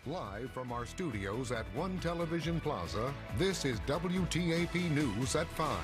Live from our studios at One Television Plaza, this is WTAP News at 5.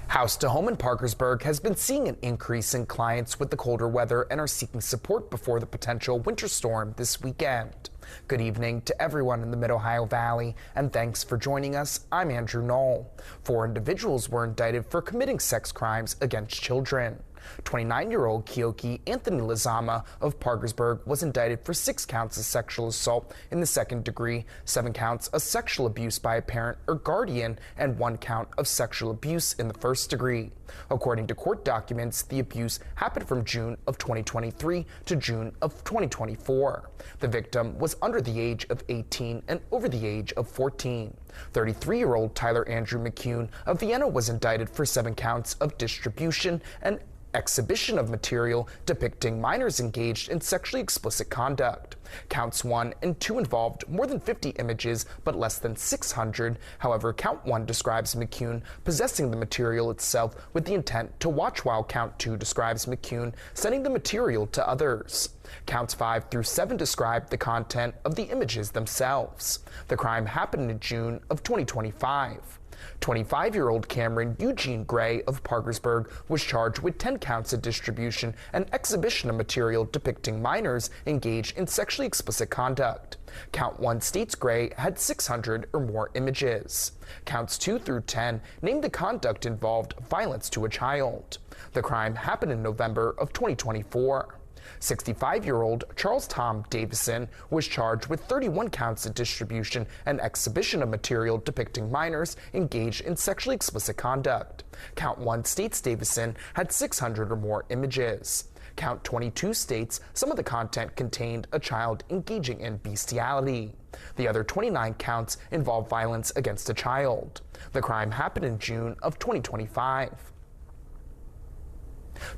House to Home in Parkersburg has been seeing an increase in clients with the colder weather and are seeking support before the potential winter storm this weekend. Good evening to everyone in the Mid-Ohio Valley, and thanks for joining us. I'm Andrew Knoll. 4 individuals were indicted for committing sex crimes against children. 29-year-old Kyoki Anthony Lizama of Parkersburg was indicted for 6 counts of sexual assault in the second degree, 7 counts of sexual abuse by a parent or guardian, and 1 count of sexual abuse in the first degree. According to court documents, the abuse happened from June of 2023 to June of 2024. The victim was under the age of 18 and over the age of 14. 33-year-old Tyler Andrew McCune of Vienna was indicted for 7 counts of distribution and exhibition of material depicting minors engaged in sexually explicit conduct. Counts 1 and 2 involved more than 50 images, but less than 600. However, Count 1 describes McCune possessing the material itself with the intent to watch, while Count 2 describes McCune sending the material to others. Counts 5 through 7 describe the content of the images themselves. The crime happened in June of 2025. 25-year-old Cameron Eugene Gray of Parkersburg was charged with 10 counts of distribution and exhibition of material depicting minors engaged in sexually explicit conduct. Count 1 states Gray had 600 or more images. Counts 2 through 10 named the conduct involved violence to a child. The crime happened in November of 2024. 65-year-old Charles Tom Davison was charged with 31 counts of distribution and exhibition of material depicting minors engaged in sexually explicit conduct. Count 1 states Davison had 600 or more images. Count 22 states some of the content contained a child engaging in bestiality. The other 29 counts involve violence against a child. The crime happened in June of 2025.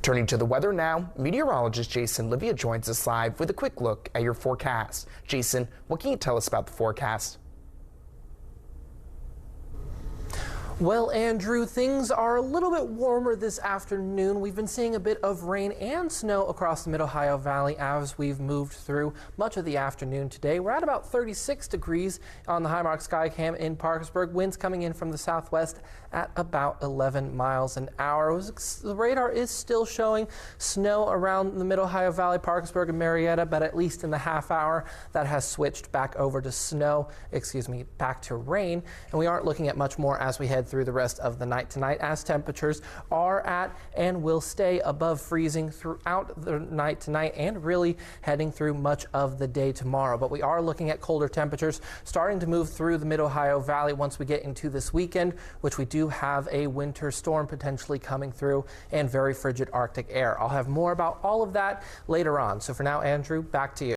Turning to the weather now, meteorologist Jason Livia joins us live with a quick look at your forecast. Jason, what can you tell us about the forecast? Well, Andrew, things are a little bit warmer this afternoon. We've been seeing a bit of rain and snow across the Mid-Ohio Valley as we've moved through much of the afternoon today. We're at about 36 degrees on the Highmark Skycam in Parkersburg. Winds coming in from the southwest at about 11 miles an hour. The radar is still showing snow around the Mid-Ohio Valley, Parkersburg and Marietta, but at least in the half hour that has switched back over to back to rain. And we aren't looking at much more as we head through the rest of the night tonight, as temperatures are at and will stay above freezing throughout the night tonight and really heading through much of the day tomorrow. But we are looking at colder temperatures starting to move through the Mid-Ohio Valley once we get into this weekend, which we do have a winter storm potentially coming through and very frigid Arctic air. I'll have more about all of that later on. So for now, Andrew, back to you.